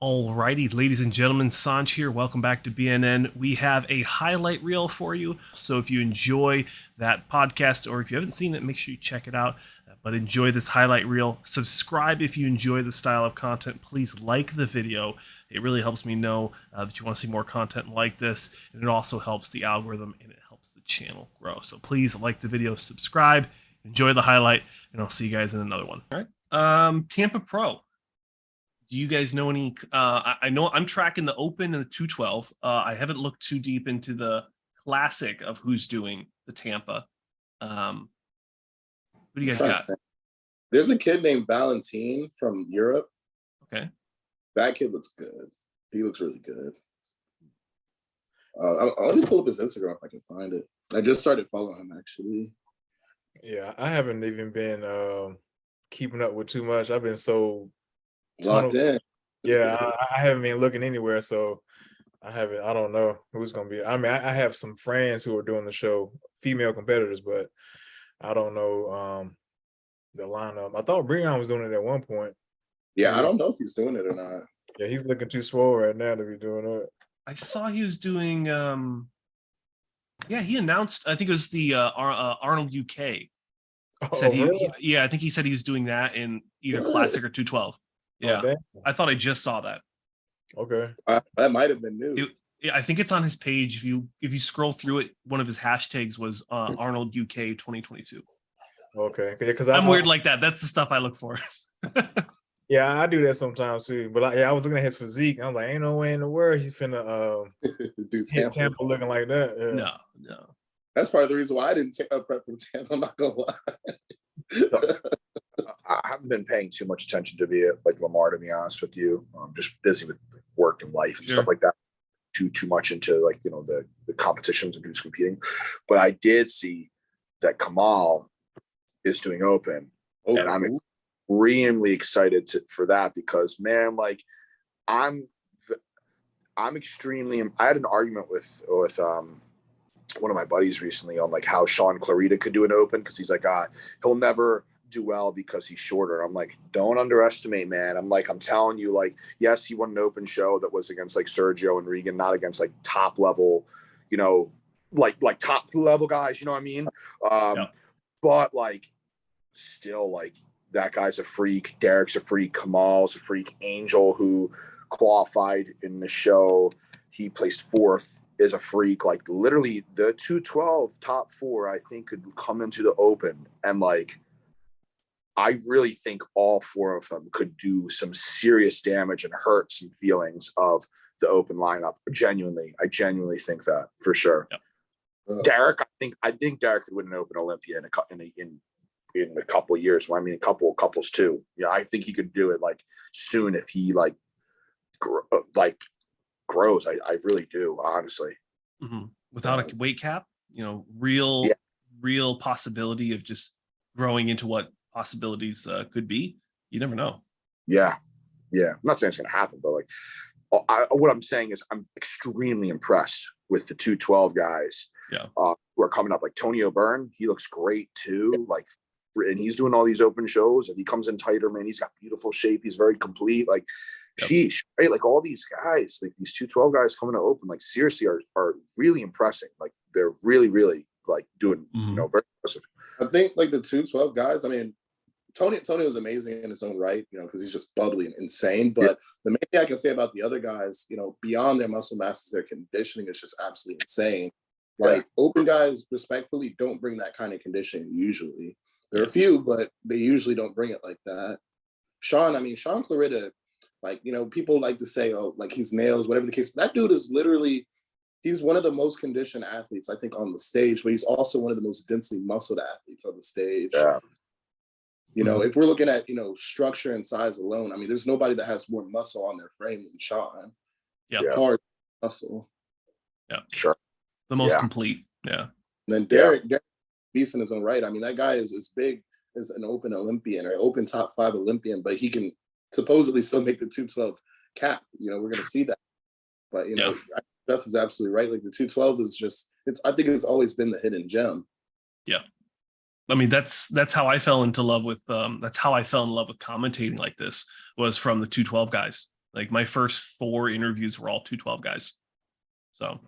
Alrighty, ladies and gentlemen, Sanj here. Welcome back to BNN. We have a highlight reel for you. So if you enjoy that podcast or if you haven't seen it, make sure you check it out. But enjoy this highlight reel. Subscribe if you enjoy the style of content. Please like the video. It really helps me know that you want to see more content like this. And it also helps the algorithm and it helps the channel grow. So please like the video, subscribe, enjoy the highlight, and I'll see you guys in another one. All right. Tampa Pro. Do you guys know any? I know I'm tracking the Open and the 212. I haven't looked too deep into the Classic of who's doing the Tampa. Who do you guys got? There's a kid named Valentin from Europe. Okay. That kid looks good. He looks really good. Let me pull up his Instagram if I can find it. I just started following him, actually. Yeah, I haven't even been keeping up with too much. I've been so locked in. Yeah, I haven't been looking anywhere, so I don't know who's gonna be. I mean, I have some friends who are doing the show, female competitors, but I don't know the lineup. I thought Breon was doing it at one point. Yeah, I don't know if he's doing it or not. Yeah, he's looking too swole right now to be doing it. I saw he was doing yeah, he announced, I think it was the Arnold UK. Said really? Yeah, I think he said he was doing that in either Classic or 212. Yeah, I thought I just saw that. Okay, that might have been new. I think it's on his page. If you scroll through it, one of his hashtags was Arnold UK 2022. Okay, because I'm weird like that. That's the stuff I look for. Yeah, I do that sometimes too. But I was looking at his physique. I'm like, ain't no way in the world he's finna do Tampa looking like that. Yeah. No. That's part of the reason why I didn't take up prep for Tampa. I'm not gonna lie. I haven't been paying too much attention to be like Lamar, to be honest with you. I'm just busy with work and life and stuff like that. Too much into like, you know, the competitions and who's competing. But I did see that Kamal is doing Open, and I'm extremely excited for that because, man, like I'm extremely. I had an argument with one of my buddies recently on like how Sean Clarita could do an Open because he's like, he'll never do well because he's shorter. I'm like, don't underestimate, man. I'm telling you, like, yes, he won an Open show that was against like Sergio and Regan, not against like top level, you know, like top level guys, you know what I mean? But like still, like, that guy's a freak. Derek's a freak. Kamal's a freak. Angel, who qualified in the show, he placed fourth, is a freak. Like literally the 212 top four, I think, could come into the Open, and like I really think all four of them could do some serious damage and hurt some feelings of the Open lineup. I genuinely think that for sure. Yep. Derek, I think Derek could win an Open Olympia in a couple of years. Well, I mean, couples too. Yeah, I think he could do it like soon if he grows. I really do, honestly. Mm-hmm. Without a weight cap, you know, real possibility of just growing into what possibilities could be. You never know. Yeah. I'm not saying it's going to happen, but like, what I'm saying is I'm extremely impressed with the 212 guys. Yeah. Who are coming up. Like Tony O'Byrne, he looks great too. Like, and he's doing all these Open shows, and he comes in tighter, man. He's got beautiful shape. He's very complete. Like, sheesh, right? Like all these guys, like these 212 guys coming to Open, like seriously are really impressing. Like they're really, really like doing, you know, very impressive. I think like the 212 guys, I mean, Tony was amazing in his own right, you know, because he's just bubbly and insane. But the main thing I can say about the other guys, you know, beyond their muscle masses, their conditioning is just absolutely insane. Like Open guys, respectfully, don't bring that kind of conditioning usually. There are a few, but they usually don't bring it like that. Sean Clarita, like, you know, people like to say, oh, like he's nails, whatever the case. That dude is literally, he's one of the most conditioned athletes, I think, on the stage, but he's also one of the most densely muscled athletes on the stage. Yeah. You know, if we're looking at, you know, structure and size alone, I mean, there's nobody that has more muscle on their frame than Sean. Hard muscle. Yeah. Sure. The most complete. Yeah. And then Derek beast in his own right. I mean, that guy is as big as an Open Olympian or Open top 5 Olympian, but he can supposedly still make the 212 cap. You know, we're going to see that. But, you know, Gus is absolutely right. Like the 212 is just, I think it's always been the hidden gem. Yeah. I mean, that's how I fell into love with, that's how I fell in love with commentating like this, was from the 212 guys. Like my first 4 interviews were all 212 guys. So,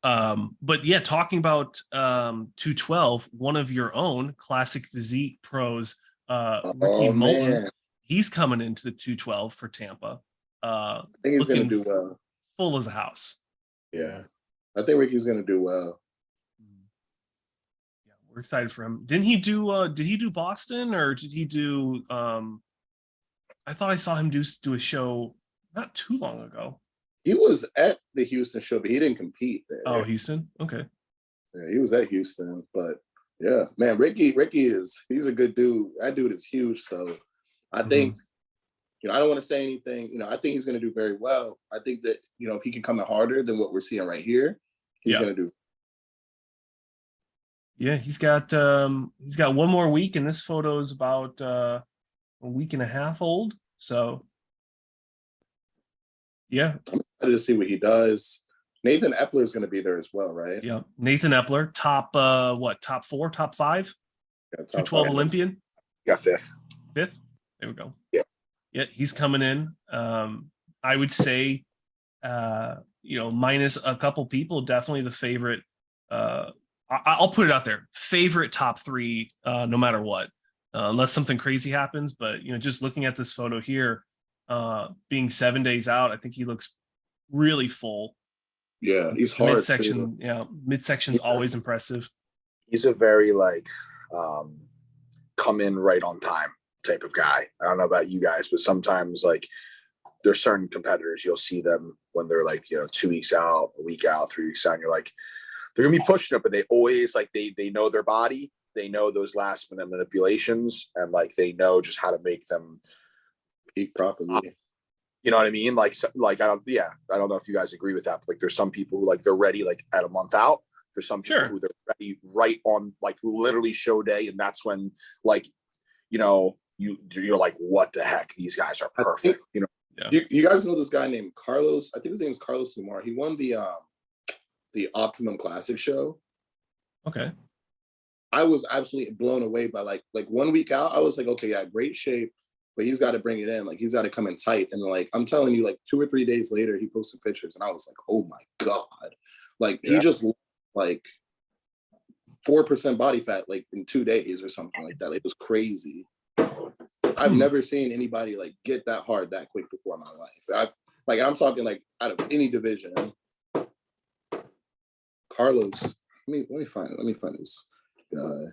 but yeah, talking about 212, one of your own classic physique pros, Ricky Oh Moulton, man, he's coming into the 212 for Tampa. I think he's gonna Looking do well. full as a house. Yeah, I think Ricky's gonna do well. Yeah, we're excited for him. Did he do Boston, or did he do I thought I saw him do a show not too long ago. He was at the Houston show, but he didn't compete there. Oh, Houston. Okay. Yeah, he was at Houston, but yeah, man, Ricky he's a good dude. That dude is huge. So I think, I don't want to say anything. I think he's going to do very well. I think that, if he can come in harder than what we're seeing right here, he's going to do. Yeah, he's got one more week, and this photo is about a week and a half old. So yeah, I'm excited to see what he does. Nathan Epler is going to be there as well, right? Yeah, Nathan Epler, top 4, top 5, Yeah, 212 Olympian. Got 5th. There we go. Yeah, he's coming in. I would say, minus a couple people, definitely the favorite. I'll put it out there, favorite top 3, no matter what, unless something crazy happens. But just looking at this photo here, being 7 days out, I think he looks really full. Yeah, he's hard. Midsection, midsection's always impressive. He's a very come in right on time type of guy. I don't know about you guys, but sometimes there's certain competitors, you'll see them when they're 2 weeks out, a week out, 3 weeks out, and you're like, they're gonna be pushing it, but they always they know their body, they know those last minute manipulations, and they know just how to make them peak properly. You know what I mean? I don't know if you guys agree with that, but there's some people who they're ready at a month out. There's some people who they're ready right on literally show day, and that's when you're like, what the heck? These guys are perfect. You guys know this guy named Carlos? I think his name is Carlos Lamar. He won the Optimum Classic show. Okay. I was absolutely blown away by like 1 week out. I was like, okay, yeah, great shape, but he's got to bring it in. He's got to come in tight. And I'm telling you, 2 or 3 days later, he posted pictures, and I was like, oh my god, he just 4% body fat in 2 days or something like that. It was crazy. I've never seen anybody get that hard that quick before in my life. And I'm talking out of any division. Carlos, let me find this guy.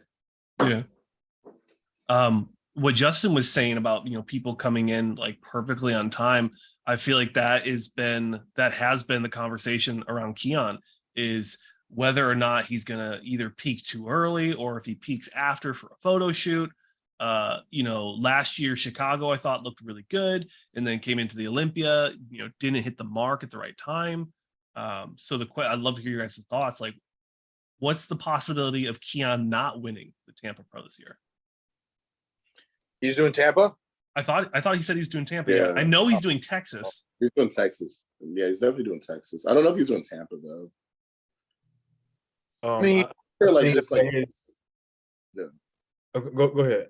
Yeah. What Justin was saying about people coming in perfectly on time, I feel like that has been the conversation around Keon, is whether or not he's gonna either peak too early or if he peaks after for a photo shoot. Last year Chicago I thought looked really good, and then came into the Olympia, didn't hit the mark at the right time. So I'd love to hear your guys' thoughts. What's the possibility of Keon not winning the Tampa Pro this year? He's doing Tampa? I thought he said he was doing Tampa. Yeah. I know he's doing Texas. He's doing Texas. Yeah, he's definitely doing Texas. I don't know if he's doing Tampa though. Go ahead.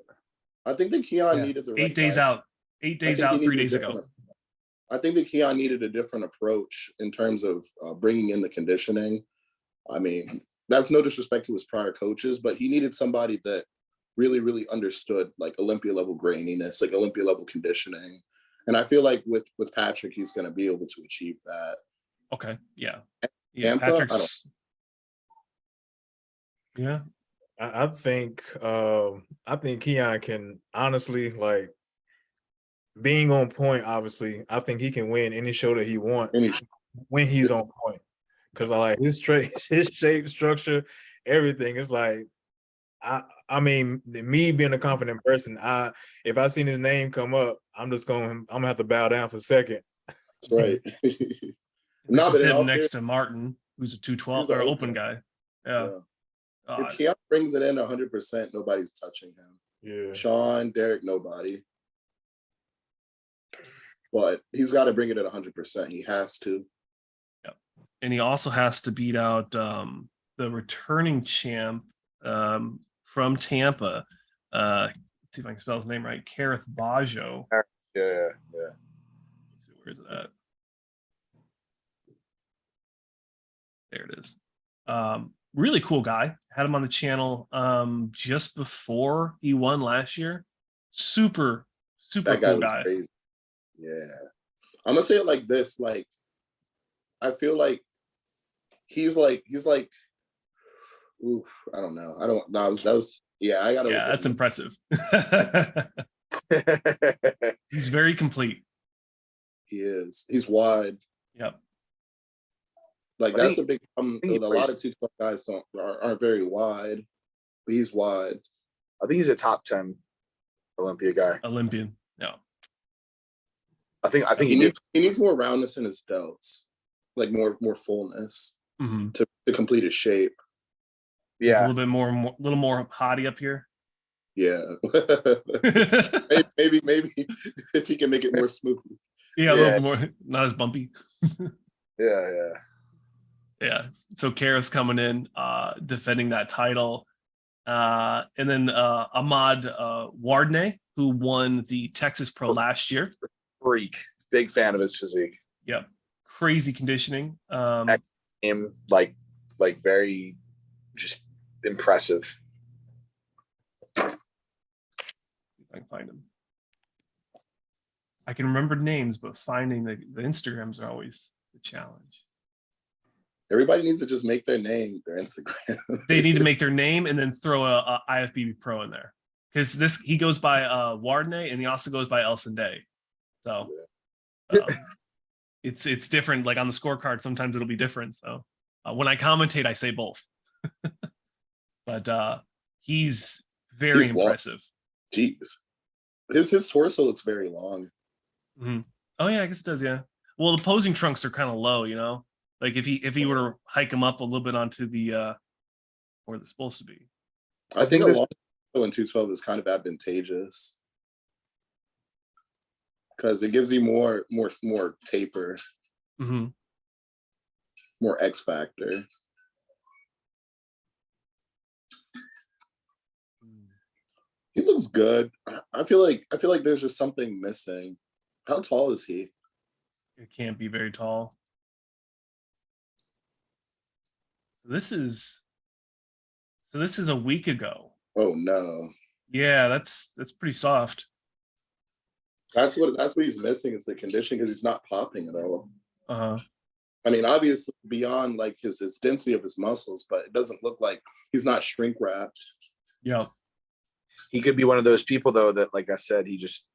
I think that Keon needed the right 8 days out. 8 days out, 3 days ago. I think that Keon needed a different approach in terms of bringing in the conditioning. I mean, that's no disrespect to his prior coaches, but he needed somebody that really, really understood Olympia level graininess, Olympia level conditioning. And I feel like with Patrick, he's going to be able to achieve that. Okay. Yeah. Tampa, I think Keon can honestly being on point. Obviously, I think he can win any show that he wants when he's on point. Because his shape, structure, everything is I mean, me being a confident person, if I seen his name come up, I'm gonna have to bow down for a second. That's right. No, but him next to Martin, who's a 212 or open guy. Yeah. If Keon brings it in 100%, nobody's touching him. Yeah. Sean, Derek, nobody. But he's got to bring it at 100%. He has to. Yeah. And he also has to beat out the returning champ from Tampa. Let's see if I can spell his name right. Kareth Bajo. Yeah. Let's see, Where is it at? There it is. Really cool guy. Had him on the channel just before he won last year. Super That guy cool was guy. crazy. Yeah. I'm gonna say it like this. Like, I feel like he's like, ooh, I don't know. I don't know. That was yeah, I gotta Yeah, that's impressive. He's very complete. He is. He's wide. Yep. Like that's a big problem. A lot of 212 guys aren't very wide. But he's wide. I think he's a top 10 Olympia guy. Olympian. Yeah. I think he needs more roundness in his delts, like more fullness to complete his shape. Yeah, it's a little bit more, little more hottie up here. Yeah. maybe if he can make it more smooth. Yeah, a little bit more, not as bumpy. Yeah. So Kara's coming in, defending that title. And then Ahmad Wardney, who won the Texas Pro last year. Freak. Big fan of his physique. Yep. Crazy conditioning. Him like very just impressive. If I can find him. I can remember names, but finding the Instagrams are always the challenge. Everybody needs to just make their name their Instagram. They need to make their name and then throw a IFBB Pro in there, because he goes by Wardney and he also goes by Elson Day. So it's different. Like on the scorecard, sometimes it'll be different. So when I commentate, I say both. But he's very impressive. Long. Jeez, his torso looks very long. Mm-hmm. Oh yeah, I guess it does. Yeah. Well, the posing trunks are kind of low, you know. Like if he were to hike them up a little bit onto the where they're supposed to be. I think a long in 212 is kind of advantageous because it gives you more taper, more X factor. He looks good. I feel like there's just something missing. How tall is he? It can't be very tall. This is a week ago. Oh no. Yeah, that's pretty soft. That's what he's missing is the condition, because he's not popping at all. Uh-huh. I mean, obviously beyond like his density of his muscles, but it doesn't look like he's not shrink wrapped. Yeah. He could be one of those people though that, like I said, he just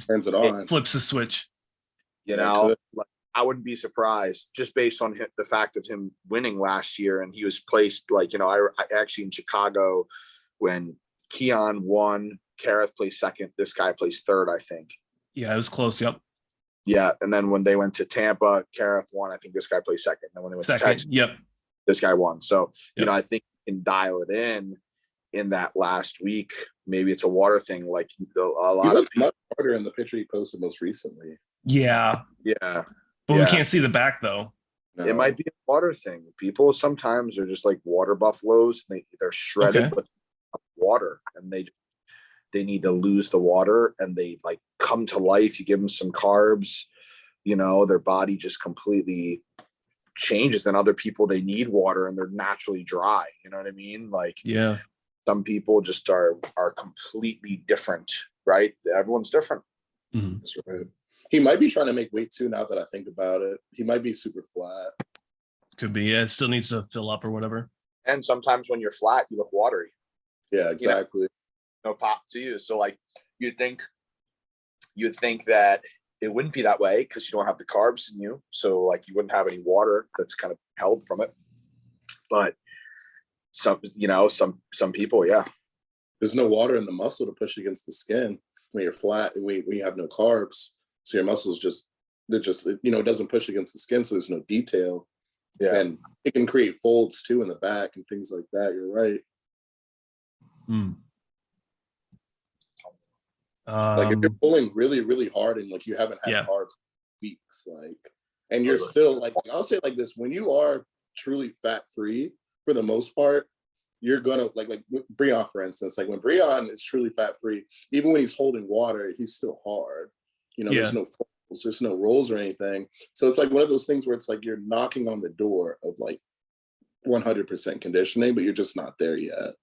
turns it on. Flips the switch. You know, like, I wouldn't be surprised just based on the fact of him winning last year. And he was placed like, you know, I actually in Chicago when Keon won, Kareth placed second. This guy placed third, I think. Yeah, it was close. Yep. Yeah. And then when they went to Tampa, Kareth won. I think this guy placed second. And then when they went to Texas, this guy won. So, you know, I think you can dial it in that last week. Maybe it's a water thing. Like a lot of people. Much harder in the picture he posted most recently. Yeah. Yeah. But we can't see the back though. No. It might be a water thing. People sometimes are just like water buffaloes. They're shredded with water, and they need to lose the water, and they like come to life. You give them some carbs, you know, their body just completely changes. Than other people, they need water and they're naturally dry. You know what I mean? Like, yeah, some people just are completely different, right? Everyone's different. Mm-hmm. That's right. He might be trying to make weight too, now that I think about it. He might be super flat. Could be. Yeah, it still needs to fill up or whatever. And sometimes when you're flat, you look watery. Yeah, exactly. You know, no pop to you. So like you'd think that it wouldn't be that way because you don't have the carbs in you. So like you wouldn't have any water that's kind of held from it. But some people, yeah. There's no water in the muscle to push against the skin when you're flat and when you have no carbs. So your muscles it doesn't push against the skin, so there's no detail. Yeah. And it can create folds too in the back and things like that. You're right. Like if you're pulling really, really hard and like you haven't had carbs in weeks, like, and you're still like, I'll say it like this: when you are truly fat free, for the most part, you're gonna like Breon, for instance. Like when Breon is truly fat free, even when he's holding water, he's still hard. You know, there's no There's no rolls or anything. So it's like one of those things where it's like you're knocking on the door of like 100% conditioning, but you're just not there yet.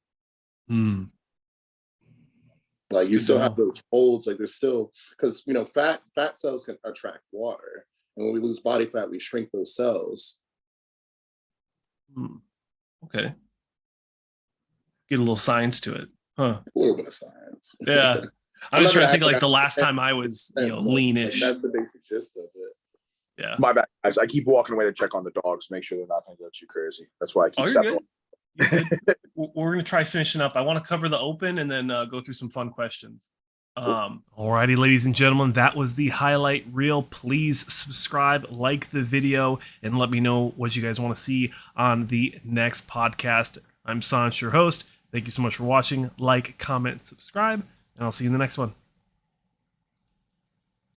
Like you still have those folds, like there's still, because you know, fat cells can attract water, and when we lose body fat, we shrink those cells. Okay, get a little science to it, huh? A little bit of science. Yeah. I'm just trying to think like the last time I was, you know, leanish. That's the basic gist of it. Yeah. My bad, guys. I keep walking away to check on the dogs, make sure they're not going to go too crazy. That's why I keep stepping. We're going to try finishing up. I want to cover the open and then go through some fun questions. Alrighty, ladies and gentlemen, that was the highlight reel. Please subscribe, like the video, and let me know what you guys want to see on the next podcast. I'm Sanj, your host. Thank you so much for watching. Like, comment, subscribe, and I'll see you in the next one.